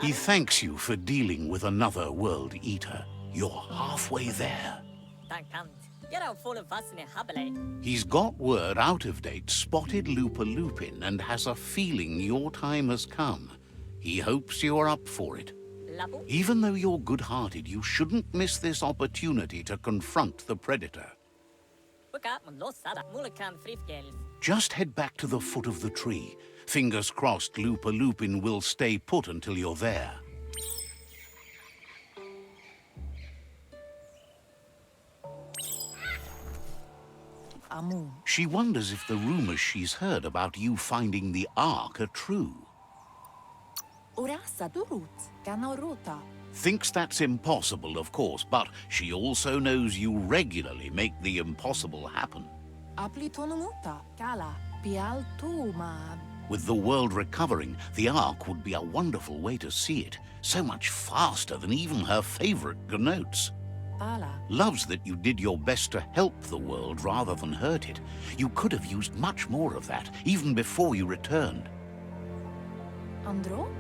He thanks you for dealing with another world eater. You're halfway there. He's got word Out of Date spotted Lupin and has a feeling your time has come. He hopes you're up for it. Even though you're good-hearted, you shouldn't miss this opportunity to confront the predator. Just head back to the foot of the tree. Fingers crossed Lupin will stay put until you're there. She wonders if the rumors she's heard about you finding the Ark are true. Thinks that's impossible, of course, but she also knows you regularly make the impossible happen. With the world recovering, the Ark would be a wonderful way to see it. So much faster than even her favorite gnotes. Loves that you did your best to help the world rather than hurt it. You could have used much more of that, even before you returned.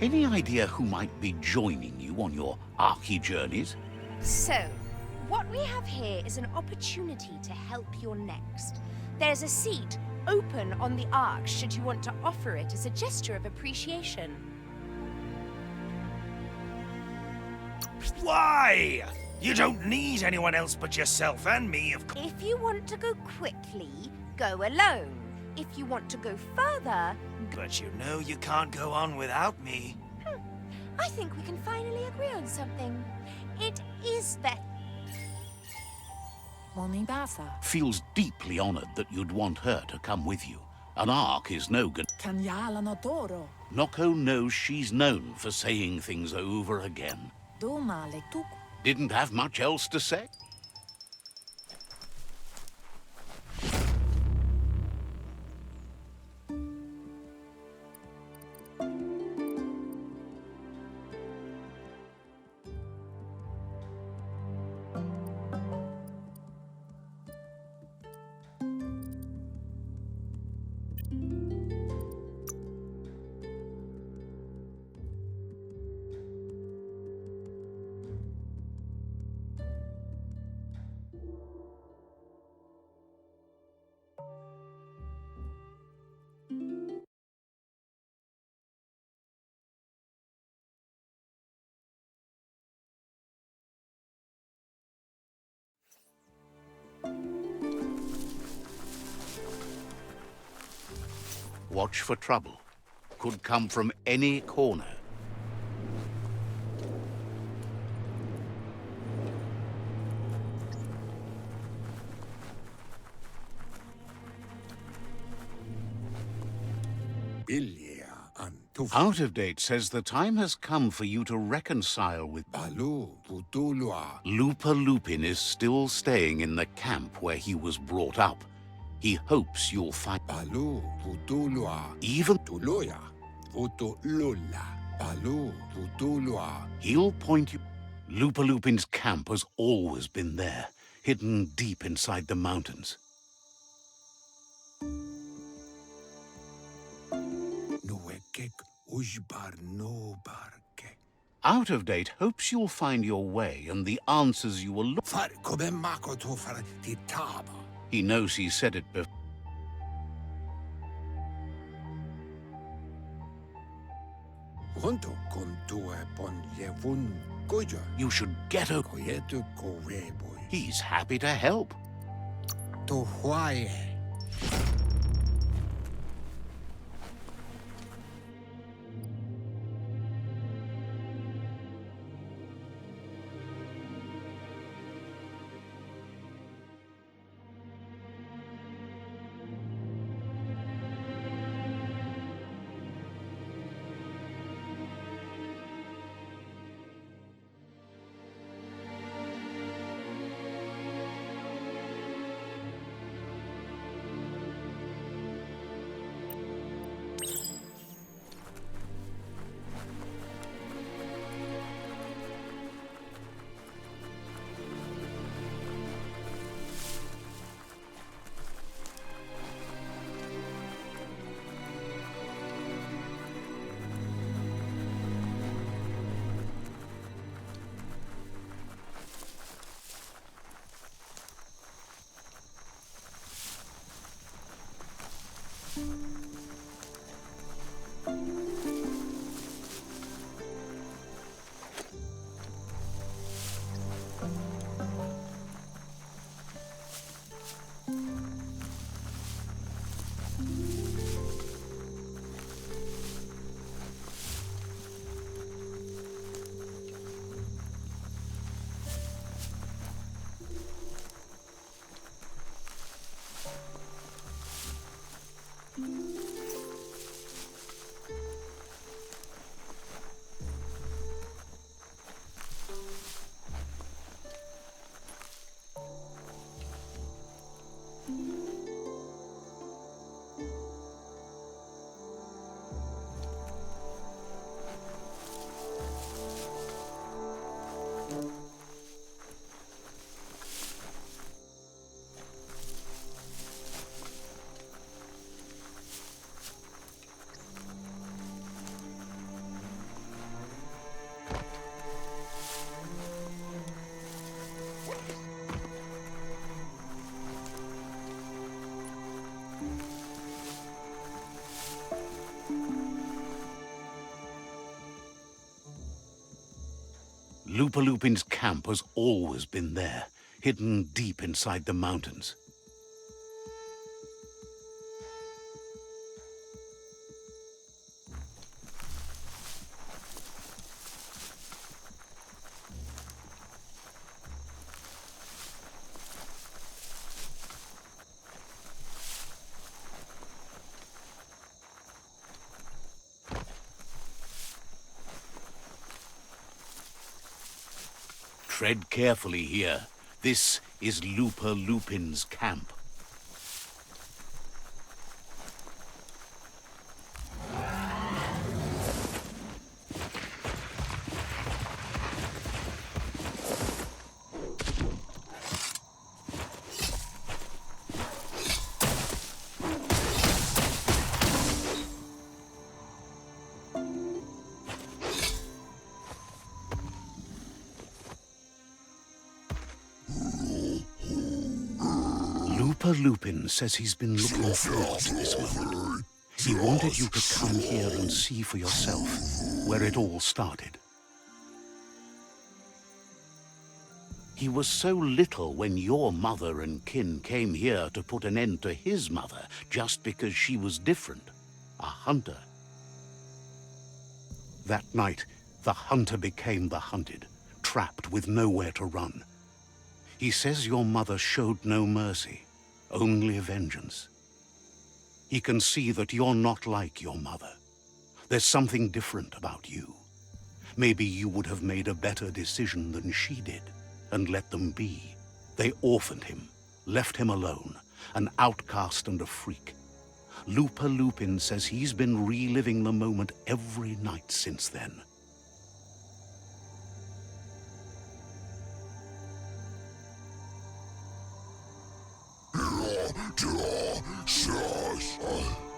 Any idea who might be joining you on your Arky journeys? So, what we have here is an opportunity to help your next. There's a seat open on the Ark should you want to offer it as a gesture of appreciation. Why? You don't need anyone else but yourself and me, of course. If you want to go quickly, go alone. If you want to go further... But you know you can't go on without me. I think we can finally agree on something. It is better. Feels deeply honored that you'd want her to come with you. An Ark is no good. Noko knows she's known for saying things over again. Didn't have much else to say. Watch for trouble. Could come from any corner. Out of Date says the time has come for you to reconcile with... Lupin is still staying in the camp where he was brought up. He hopes you'll find... Even... He'll point you... Lupin's camp has always been there, hidden deep inside the mountains. Out of Date hopes you'll find your way and the answers you will look for. He knows he said it before. You should get over. He's happy to help. Lupin's camp has always been there, hidden deep inside the mountains. Tread carefully here. This is Lupin's camp. Lupin says he's been looking forward to this moment. He wanted you to come here and see for yourself where it all started. He was so little when your mother and kin came here to put an end to his mother just because she was different, a hunter. That night, the hunter became the hunted, trapped with nowhere to run. He says your mother showed no mercy. Only vengeance. He can see that you're not like your mother. There's something different about you. Maybe you would have made a better decision than she did, and let them be. They orphaned him, left him alone, an outcast and a freak. Lupin says he's been reliving the moment every night since then.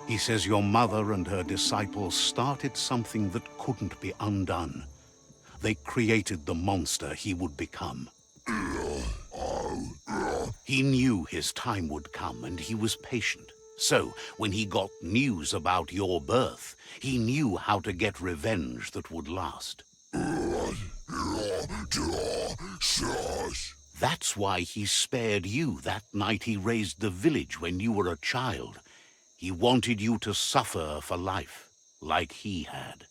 He says your mother and her disciples started something that couldn't be undone. They created the monster he would become. He knew his time would come, and he was patient. So, when he got news about your birth, he knew how to get revenge that would last. That's why he spared you that night he raised the village when you were a child. He wanted you to suffer for life, like he had.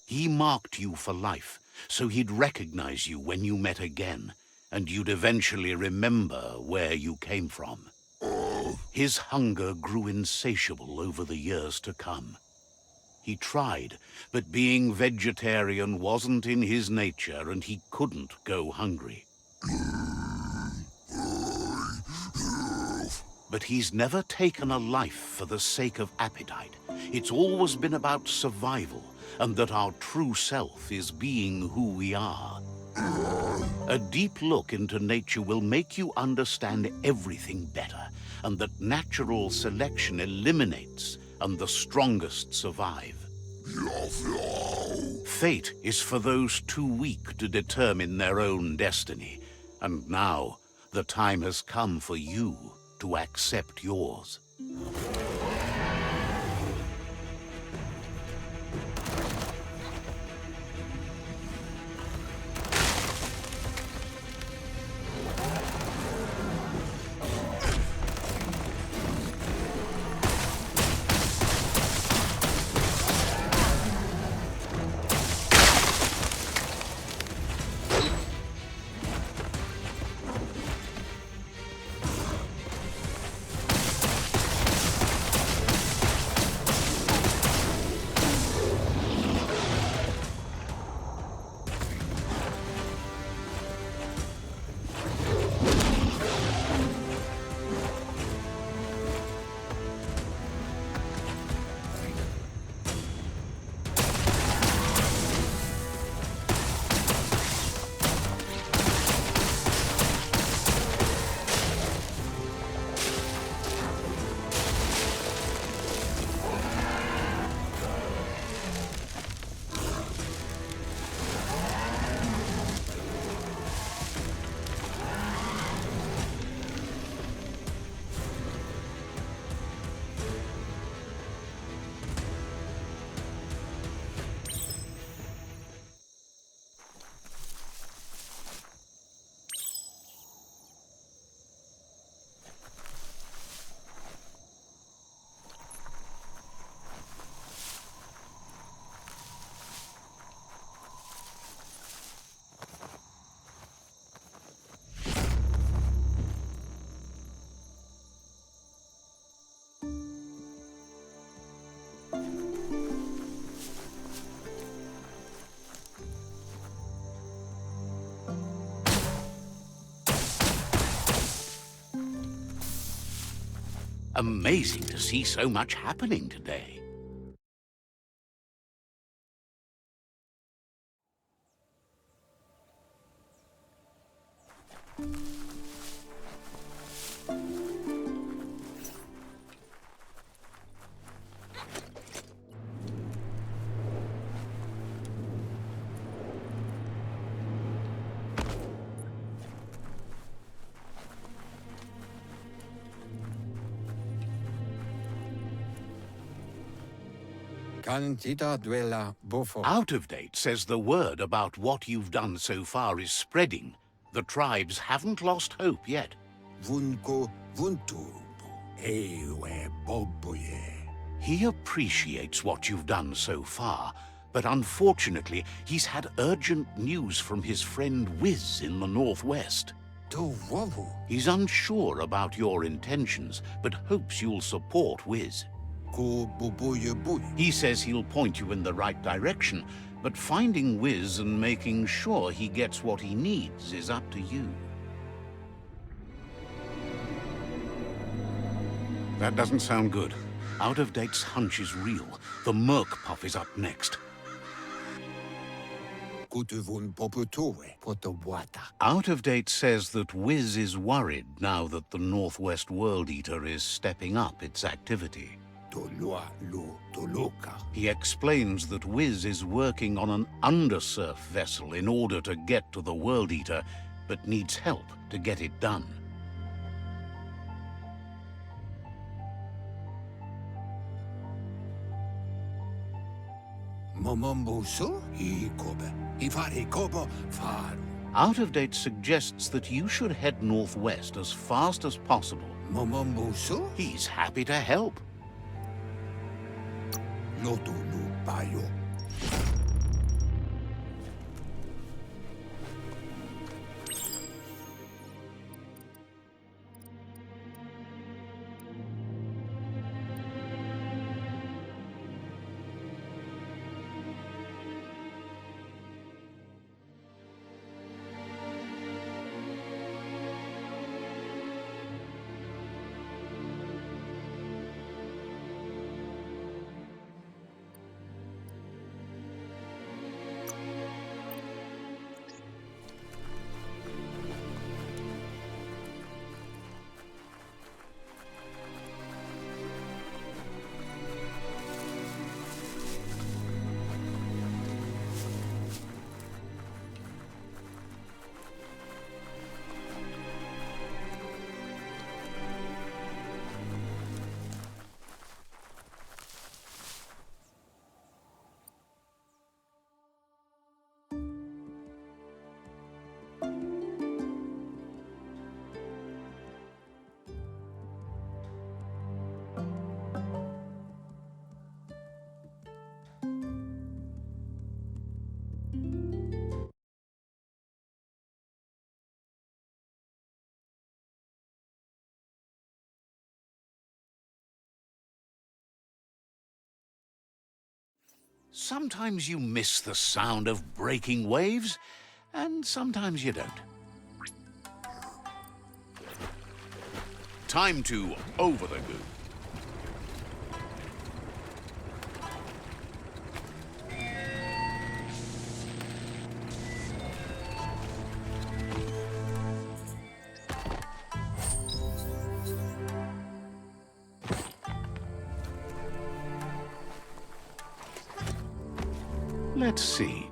He marked you for life, so he'd recognize you when you met again, and you'd eventually remember where you came from. His hunger grew insatiable over the years to come. He tried, but being vegetarian wasn't in his nature, and he couldn't go hungry. But he's never taken a life for the sake of appetite. It's always been about survival, and that our true self is being who we are. A deep look into nature will make you understand everything better, and that natural selection eliminates, and the strongest survive. Fate is for those too weak to determine their own destiny, and now the time has come for you to accept yours. Amazing to see so much happening today. Out of Date says the word about what you've done so far is spreading. The tribes haven't lost hope yet. He appreciates what you've done so far, but unfortunately, he's had urgent news from his friend Wiz in the northwest. He's unsure about your intentions, but hopes you'll support Wiz. He says he'll point you in the right direction, but finding Wiz and making sure he gets what he needs is up to you. That doesn't sound good. Out of Date's hunch is real. The Merc Puff is up next. Out of Date says that Wiz is worried now that the Northwest World Eater is stepping up its activity. He explains that Wiz is working on an undersurf vessel in order to get to the World Eater, but needs help to get it done. Out of Date suggests that you should head northwest as fast as possible. He's happy to help. Sometimes you miss the sound of breaking waves, and sometimes you don't. Time to over the goo. Let's see.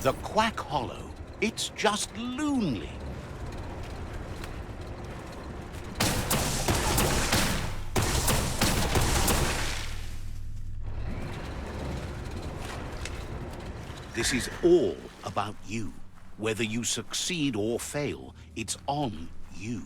The Quack Hollow. It's just loonly. This is all about you. Whether you succeed or fail, it's on you.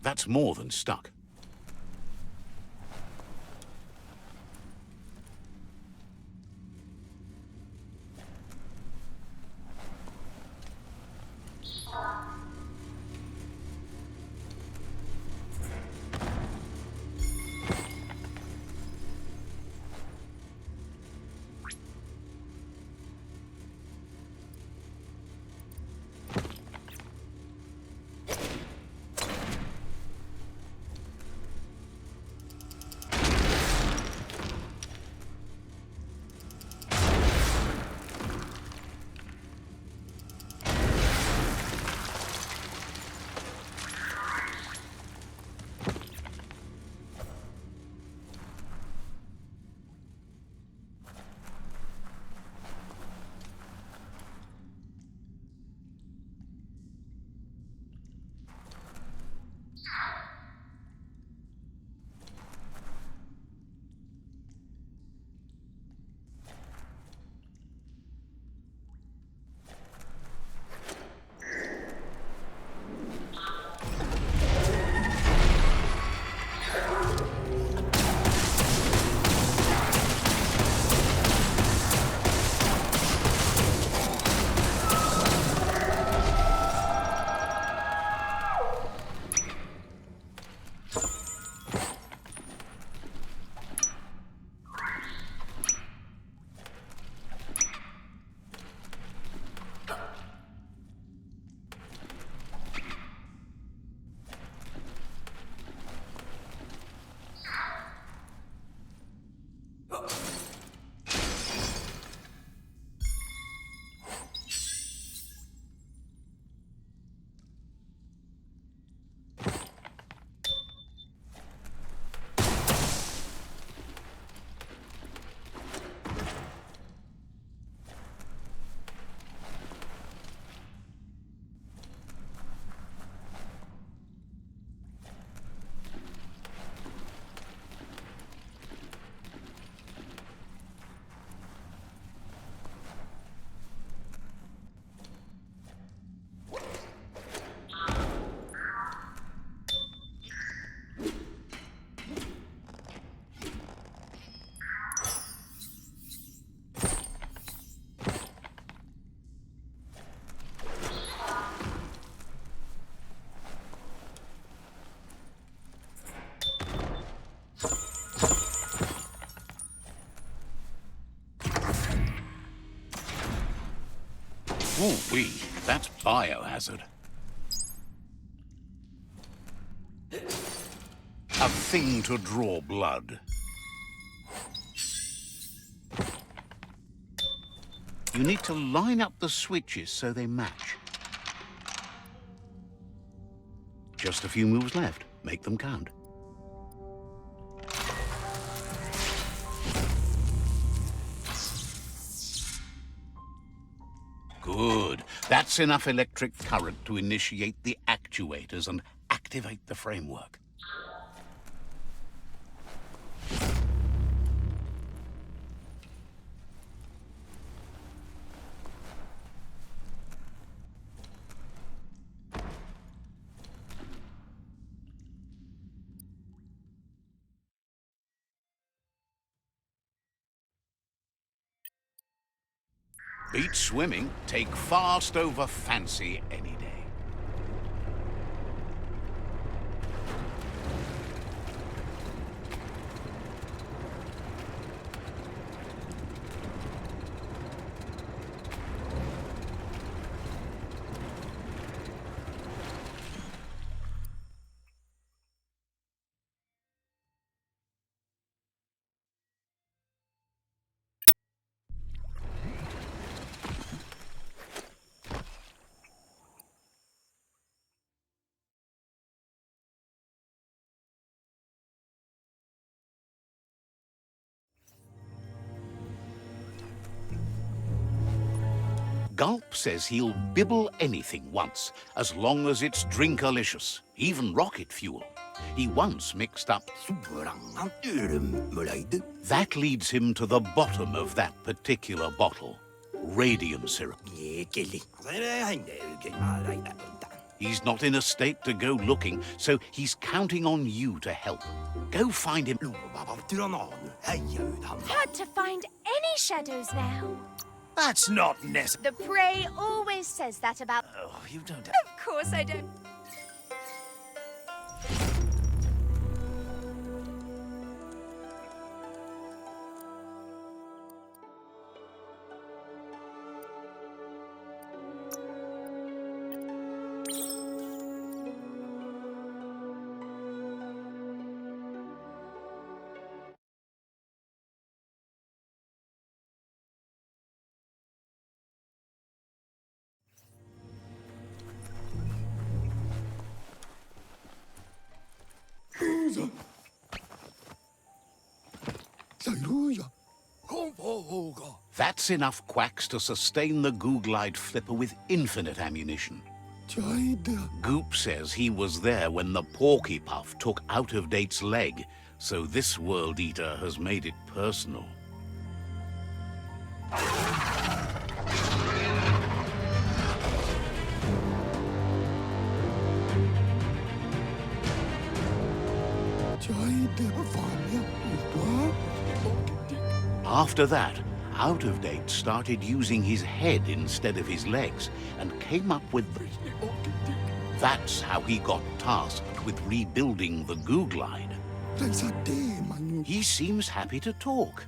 That's more than stuck. Ooh-wee, that's biohazard. A thing to draw blood. You need to line up the switches so they match. Just a few moves left. Make them count. Good. That's enough electric current to initiate the actuators and activate the framework. Beach swimming, take fast over fancy any day. Gulp says he'll bibble anything once, as long as it's drinkalicious, even rocket fuel. He once mixed up... That leads him to the bottom of that particular bottle. Radium syrup. He's not in a state to go looking, so he's counting on you to help. Go find him. Hard to find any shadows now. That's not necessary. The prey always says that about... Oh, you don't... Of course I don't. That's enough quacks to sustain the Googlide flipper with infinite ammunition. Goop says he was there when the Porky Puff took Out-of-Date's leg, so this World Eater has made it personal. After that, Out-of-Date started using his head instead of his legs and came up with... That's how he got tasked with rebuilding the Googlide. He seems happy to talk.